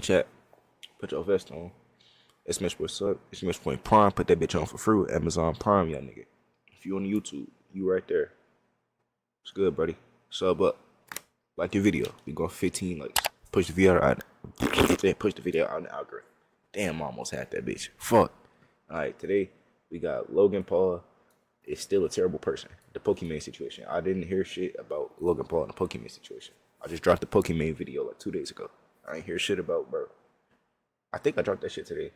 the chat. Put your vest on. Smash what's up. Smash Point Prime. Put that bitch on for free with Amazon Prime, y'all nigga. If you on YouTube, you right there. It's good, buddy. Sub up. Like your video. We going 15 likes. Push the video out. Push the video out in the algorithm. Damn, I almost had that bitch. Fuck. Alright, today we got Logan Paul is still a terrible person. The Pokemon situation. I didn't hear shit about Logan Paul and the Pokemon situation. I just dropped the Pokemon video like 2 days ago. I ain't hear shit about, bro. I think I dropped that shit today.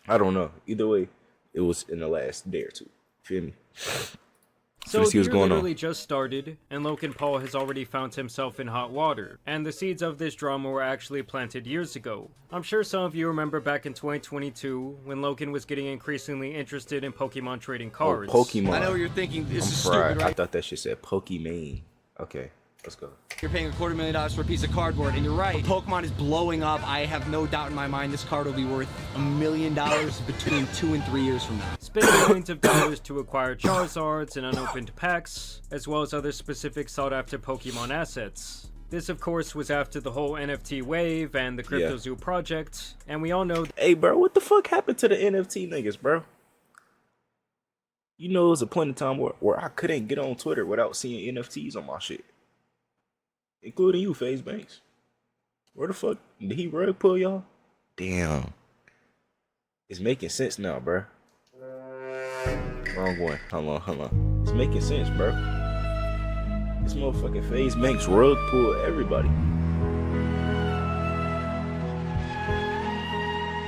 I don't know. Either way, it was in the last day or two. Feel me? So the year literally just started, and Logan Paul has already found himself in hot water, and the seeds of this drama were actually planted years ago. I'm sure some of you remember back in 2022, when Logan was getting increasingly interested in Pokemon trading cards. Oh, Pokemon. I know what you're thinking. This is stupid, right? I thought that shit said Pokemon. Okay, let's go. You're paying $250,000 for a piece of cardboard, and you're right. Pokemon is blowing up. I have no doubt in my mind this card will be worth $1 million between 2 and 3 years from now. Spending millions of dollars to acquire Charizards and unopened packs, as well as other specific sought-after Pokemon assets. This, of course, was after the whole NFT wave and the CryptoZoo project, and we all know. Hey, bro, what the fuck happened to the NFT niggas, bro? You know, there was a point in time where I couldn't get on Twitter without seeing NFTs on my shit. Including you, FaZe Banks. Where the fuck did he rug pull y'all? Damn. It's making sense now, bro. Wrong one. Hold on. It's making sense, bro. This motherfucking FaZe Banks rug pull everybody.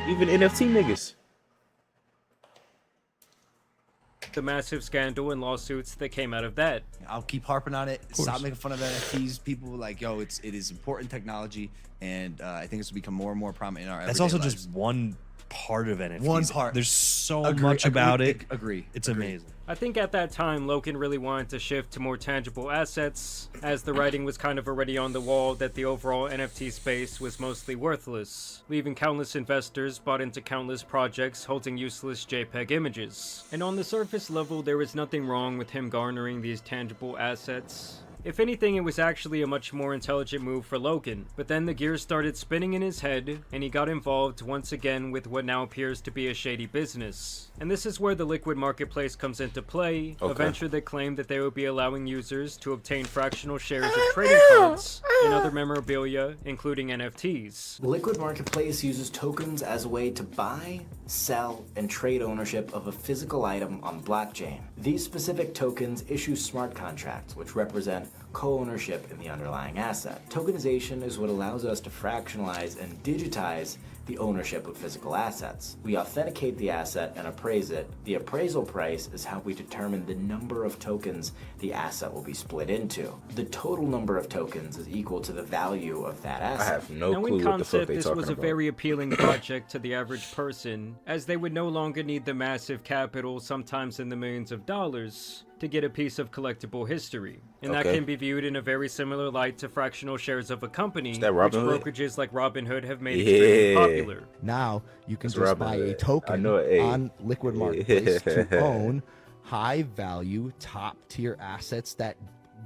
Even NFT niggas. The massive scandal and lawsuits that came out of that. I'll keep harping on it. Stop making fun of NFTs. People like, yo, it is important technology, and I think it's will become more and more prominent in our everyday That's also lives. just one part of NFTs. One part. There's so much about it. It's amazing. I think at that time, Logan really wanted to shift to more tangible assets, as the writing was kind of already on the wall that the overall NFT space was mostly worthless, leaving countless investors bought into countless projects holding useless JPEG images. And on the surface level, there was nothing wrong with him garnering these tangible assets. If anything, it was actually a much more intelligent move for Logan, but then the gears started spinning in his head, and he got involved once again with what now appears to be a shady business. And this is where the Liquid Marketplace comes into play, a venture that claimed that they would be allowing users to obtain fractional shares of trading cards and other memorabilia, including NFTs. The Liquid Marketplace uses tokens as a way to buy, sell, and trade ownership of a physical item on blockchain. These specific tokens issue smart contracts, which represent co-ownership in the underlying asset. Tokenization is what allows us to fractionalize and digitize the ownership of physical assets. We authenticate the asset and appraise it. The appraisal price is how we determine the number of tokens the asset will be split into. The total number of tokens is equal to the value of that asset. I have no now, clue in what the fuck concept, they this talking was a about. very appealing project to the average person, as they would no longer need the massive capital, sometimes in the millions of dollars, to get a piece of collectible history. And that can be viewed in a very similar light to fractional shares of a company, which brokerages like Robinhood have made extremely popular. Now, you can just buy a token on Liquid Marketplace to own high-value, top-tier assets that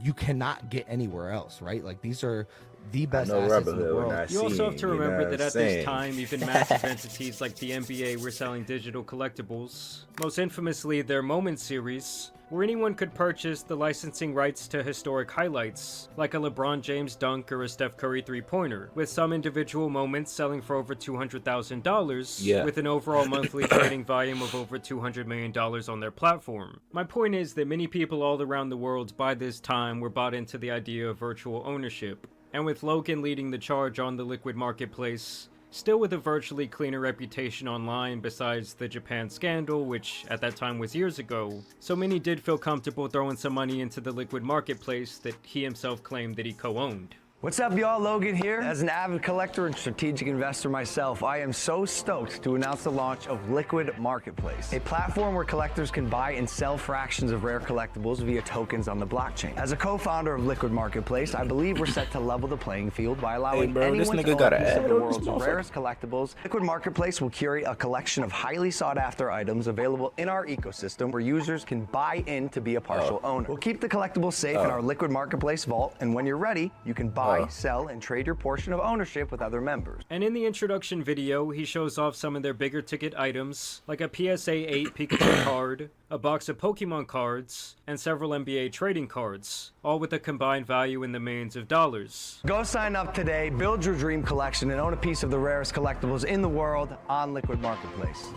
you cannot get anywhere else, right? Like, these are the best assets in the world. You also have to remember that at this time, even massive entities like the NBA were selling digital collectibles, most infamously their Moment series, where anyone could purchase the licensing rights to historic highlights, like a LeBron James dunk or a Steph Curry three-pointer, with some individual moments selling for over $200,000, with an overall monthly trading volume of over $200 million on their platform. My point is that many people all around the world by this time were bought into the idea of virtual ownership, and with Logan leading the charge on the Liquid Marketplace, still with a virtually cleaner reputation online besides the Japan scandal, which at that time was years ago, so many did feel comfortable throwing some money into the Liquid Marketplace that he himself claimed that he co-owned. What's up, y'all? Logan here. As an avid collector and strategic investor myself, I am so stoked to announce the launch of Liquid Marketplace, a platform where collectors can buy and sell fractions of rare collectibles via tokens on the blockchain. As a co-founder of Liquid Marketplace, I believe we're set to level the playing field by allowing anyone to own a piece of the world's rarest collectibles. Liquid Marketplace will curate a collection of highly sought-after items available in our ecosystem where users can buy in to be a partial owner. We'll keep the collectibles safe in our Liquid Marketplace vault, and when you're ready, you can buy buy, sell, and trade your portion of ownership with other members. And in the introduction video, he shows off some of their bigger ticket items, like a PSA 8 Pikachu card, a box of Pokemon cards, and several NBA trading cards, all with a combined value in the millions of dollars. Go sign up today, build your dream collection, and own a piece of the rarest collectibles in the world on Liquid Marketplace.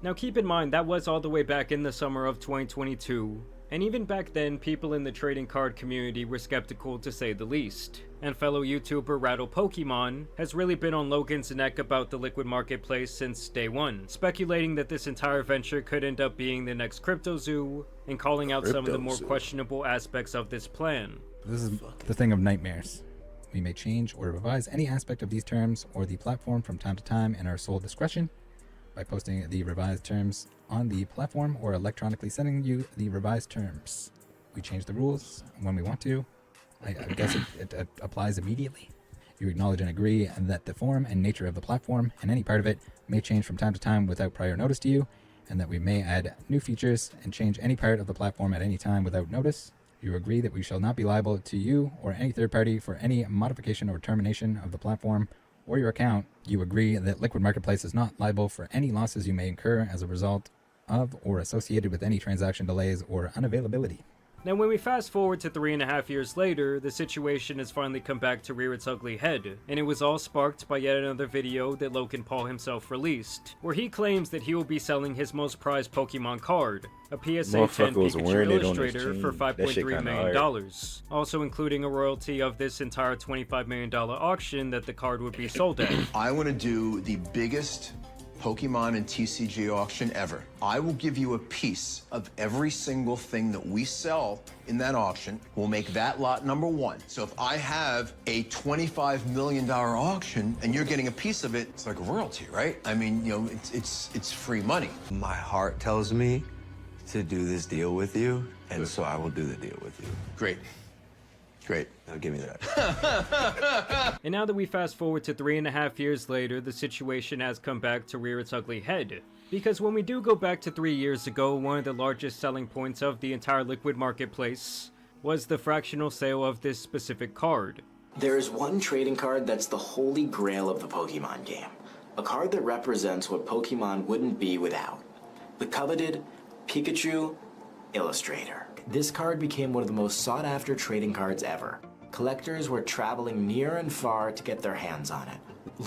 Now keep in mind, that was all the way back in the summer of 2022, and even back then, people in the trading card community were skeptical to say the least. And fellow YouTuber Rattle Pokemon has really been on Logan's neck about the Liquid Marketplace since day one, speculating that this entire venture could end up being the next Crypto Zoo, and calling out some of the more questionable aspects of this plan. This is the thing of nightmares. We may change or revise any aspect of these terms or the platform from time to time in our sole discretion, by posting the revised terms on the platform or electronically sending you the revised terms. We change the rules when we want to. I guess it applies immediately. You acknowledge and agree that the form and nature of the platform and any part of it may change from time to time without prior notice to you, and that we may add new features and change any part of the platform at any time without notice. You agree that we shall not be liable to you or any third party for any modification or termination of the platform or your account. You agree that Liquid Marketplace is not liable for any losses you may incur as a result of or associated with any transaction delays or unavailability. Now when we fast forward to 3.5 years later, the situation has finally come back to rear its ugly head, and it was all sparked by yet another video that Logan Paul himself released, where he claims that he will be selling his most prized Pokemon card, a PSA 10 Pikachu Illustrator, for $5.3 million, also including a royalty of this entire $25 million auction that the card would be sold at. I want to do the biggest Pokemon and TCG auction ever. I will give you a piece of every single thing that we sell in that auction. We'll make that lot number one. So if I have a $25 million auction and you're getting a piece of it, it's like a royalty, right? I mean, you know, it's free money. My heart tells me to do this deal with you, and so I will do the deal with you. Great. Great. Now give me that. And now that we fast forward to 3.5 years later, the situation has come back to rear its ugly head. Because when we do go back to 3 years ago, one of the largest selling points of the entire Liquid Marketplace was the fractional sale of this specific card. There is one trading card that's the holy grail of the Pokemon game. A card that represents what Pokemon wouldn't be without. The coveted Pikachu Illustrator. This card became one of the most sought-after trading cards ever. Collectors were traveling near and far to get their hands on it.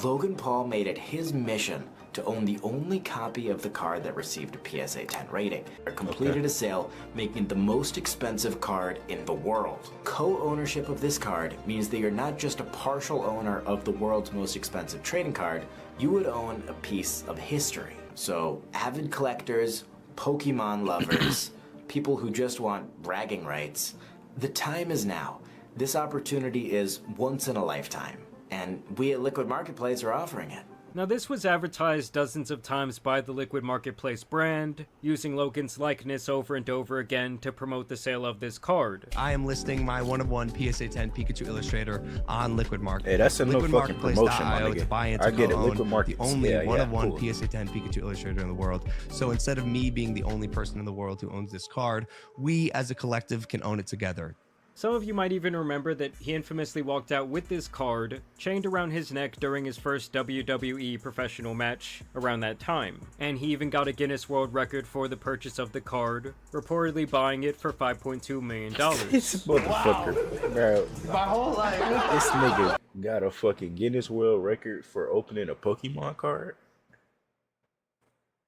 Logan Paul made it his mission to own the only copy of the card that received a PSA 10 rating. It completed a sale, making it the most expensive card in the world. Co-ownership of this card means that you're not just a partial owner of the world's most expensive trading card, you would own a piece of history. So, avid collectors, Pokemon lovers, people who just want bragging rights, the time is now. This opportunity is once in a lifetime, and we at Liquid Marketplace are offering it. Now this was advertised dozens of times by the Liquid Marketplace brand, using Logan's likeness over and over again to promote the sale of this card. I am listing my one-of-one PSA 10 Pikachu Illustrator on Liquid Marketplace. Hey, that's a no fucking promotion, my nigga. To buy and I get it, co-own Liquid Markets. The only one-of-one cool. PSA 10 Pikachu Illustrator in the world. So instead of me being the only person in the world who owns this card, we as a collective can own it together. Some of you might even remember that he infamously walked out with this card chained around his neck during his first WWE professional match around that time. And he even got a Guinness World Record for the purchase of the card, reportedly buying it for $5.2 million. This motherfucker, bro. My whole life. This nigga got a fucking Guinness World Record for opening a Pokemon card?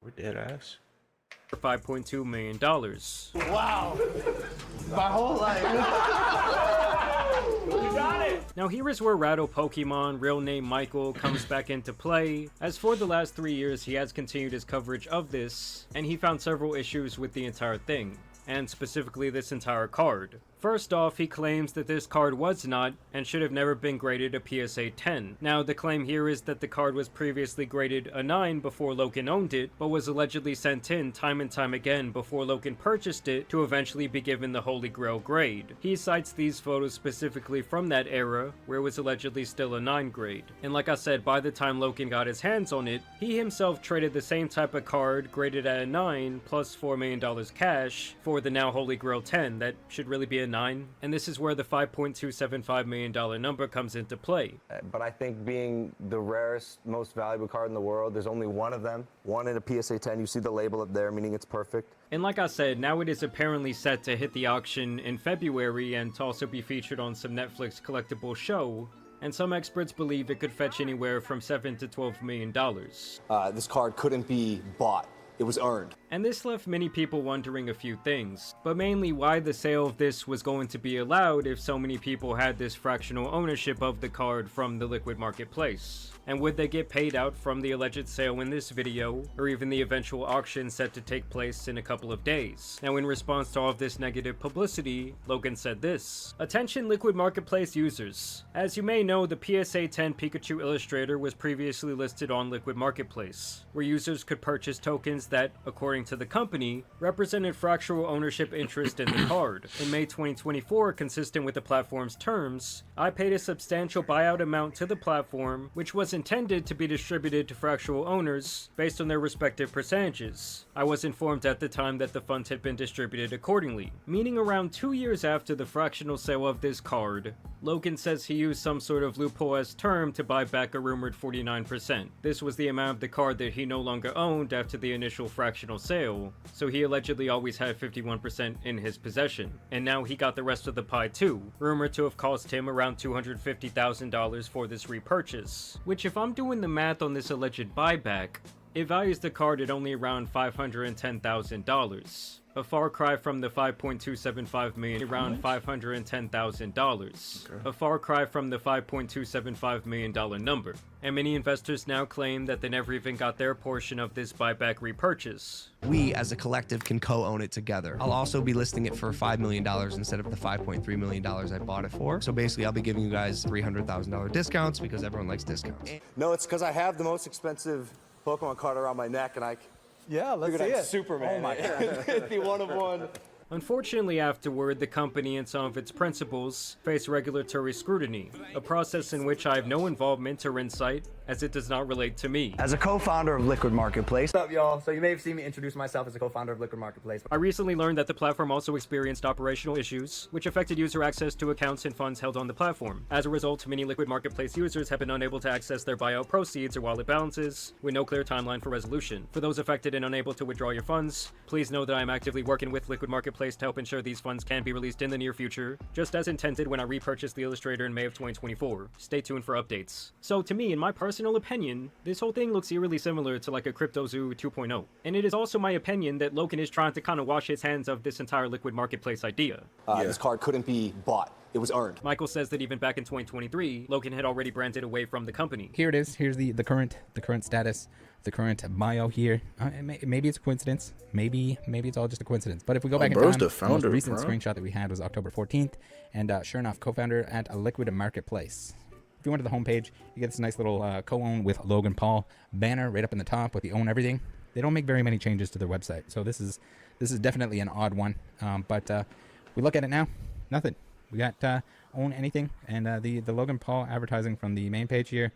We're dead ass. For $5.2 million. Wow. My whole life. We got it! Now here is where Rattle Pokemon, real name Michael, comes back into play, as for the last 3 years he has continued his coverage of this, and he found several issues with the entire thing, and specifically this entire card. First off, he claims that this card was not, and should have never been graded a PSA 10. Now, the claim here is that the card was previously graded a 9 before Logan owned it, but was allegedly sent in time and time again before Logan purchased it to eventually be given the Holy Grail grade. He cites these photos specifically from that era, where it was allegedly still a 9 grade. And like I said, by the time Logan got his hands on it, he himself traded the same type of card graded at a 9 plus $4 million cash for the now Holy Grail 10 that should really be a 2009, and this is where the $5.275 million number comes into play. But I think being the rarest, most valuable card in the world, there's only one of them. One in a PSA 10. You see the label up there, meaning it's perfect. And like I said, now it is apparently set to hit the auction in February and to also be featured on some Netflix collectible show. And some experts believe it could fetch anywhere from $7 to $12 million. This card couldn't be bought. It was earned. And this left many people wondering a few things, but mainly why the sale of this was going to be allowed if so many people had this fractional ownership of the card from the liquid marketplace. And would they get paid out from the alleged sale in this video, or even the eventual auction set to take place in a couple of days? Now, in response to all of this negative publicity, Logan said this: "Attention liquid marketplace users. As you may know, the PSA 10 Pikachu Illustrator was previously listed on liquid marketplace, where users could purchase tokens that, according to the company, represented fractional ownership interest in the card. In May 2024, consistent with the platform's terms, I paid a substantial buyout amount to the platform, which was intended to be distributed to fractional owners based on their respective percentages. I was informed at the time that the funds had been distributed accordingly." Meaning around 2 years after the fractional sale of this card, Logan says he used some sort of loophole-esque term to buy back a rumored 49%. This was the amount of the card that he no longer owned after the initial fractional sale, so he allegedly always had 51% in his possession. And now he got the rest of the pie too, rumored to have cost him around $250,000 for this repurchase. Which, if I'm doing the math on this alleged buyback, it values the card at only around $510,000. A far cry from the $5.275 million, around $510,000. A far cry from the $5.275 million number. And many investors now claim that they never even got their portion of this buyback repurchase. We, as a collective, can co-own it together. I'll also be listing it for $5 million instead of the $5.3 million I bought it for. So basically, I'll be giving you guys $300,000 discounts because everyone likes discounts. No, it's because I have the most expensive Pokemon card around my neck, and let's see it. Superman. Oh my God. It'd be one of one. Unfortunately, afterward, the company and some of its principals face regulatory scrutiny, a process in which I have no involvement or insight, as it does not relate to me. As a co-founder of Liquid Marketplace. What's up, y'all? So you may have seen me introduce myself as a co-founder of Liquid Marketplace. I recently learned that the platform also experienced operational issues, which affected user access to accounts and funds held on the platform. As a result, many Liquid Marketplace users have been unable to access their buyout proceeds or wallet balances, with no clear timeline for resolution. For those affected and unable to withdraw your funds, please know that I am actively working with Liquid Marketplace to help ensure these funds can be released in the near future, just as intended when I repurchased the Illustrator in May of 2024. Stay tuned for updates. So to me, in my personal opinion, this whole thing looks eerily similar to like a CryptoZoo 2.0. And it is also my opinion that Logan is trying to kind of wash his hands of this entire Liquid Marketplace idea. This card couldn't be bought. It was earned. Michael says that even back in 2023, Logan had already branded away from the company. Here it is. Here's the current status, the current bio here. Maybe it's a coincidence. Maybe it's all just a coincidence. But if we go back in time, the most recent screenshot that we had was October 14th, and sure enough, co-founder at a Liquid Marketplace. If you went to the homepage, you get this nice little co-own with Logan Paul banner right up in the top with the own everything. They don't make very many changes to their website, so this is definitely an odd one. But we look at it now, nothing. We got own anything, and the Logan Paul advertising from the main page here,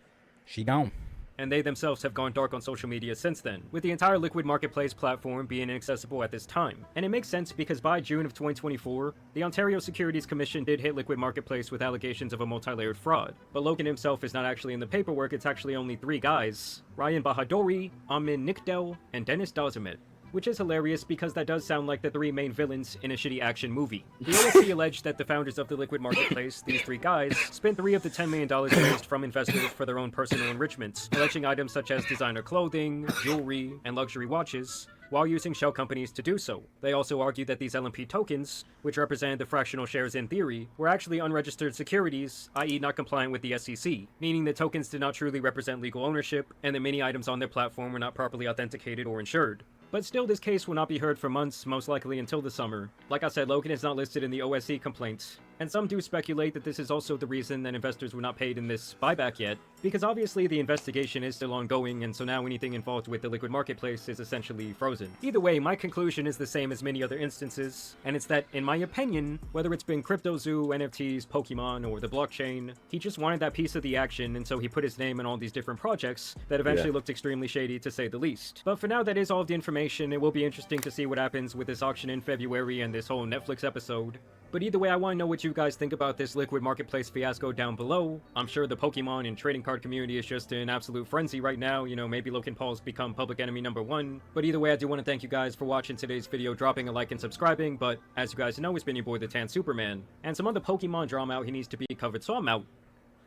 she gone. And they themselves have gone dark on social media since then, with the entire Liquid Marketplace platform being inaccessible at this time. And it makes sense because by June of 2024, the Ontario Securities Commission did hit Liquid Marketplace with allegations of a multi-layered fraud. But Logan himself is not actually in the paperwork, it's actually only 3 guys: Ryan Bahadori, Amin Nickdell, and Dennis Dozemet. Which is hilarious because that does sound like the 3 main villains in a shitty action movie. The OSC alleged that the founders of the Liquid Marketplace, these 3 guys, spent $3 of the $10 million raised from investors for their own personal enrichment, alleging items such as designer clothing, jewelry, and luxury watches, while using shell companies to do so. They also argued that these LMP tokens, which represented the fractional shares in theory, were actually unregistered securities, i.e. not compliant with the SEC, meaning the tokens did not truly represent legal ownership, and that many items on their platform were not properly authenticated or insured. But still, this case will not be heard for months, most likely until the summer. Like I said, Logan is not listed in the OSC complaint, And some do speculate that this is also the reason that investors were not paid in this buyback yet, because obviously the investigation is still ongoing, and so now anything involved with the liquid marketplace is essentially frozen. Either way, my conclusion is the same as many other instances, and it's that, in my opinion, whether it's been CryptoZoo, NFTs, Pokemon, or the blockchain, he just wanted that piece of the action, and so he put his name in all these different projects that eventually looked extremely shady, to say the least. But for now, that is all of the information. It will be interesting to see what happens with this auction in February and this whole Netflix episode. But either way, I want to know what you guys think about this liquid marketplace fiasco down below. I'm sure the Pokemon and trading card community is just in absolute frenzy right now. You know, maybe Logan Paul's become public enemy #1. But either way, I do want to thank you guys for watching today's video, dropping a like and subscribing. But as you guys know, it's been your boy, the Tan Superman. And some other Pokemon drama out, he needs to be covered, so I'm out.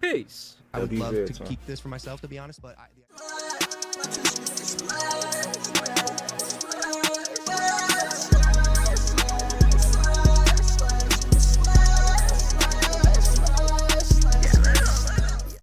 Peace. I would love to keep this for myself, to be honest, but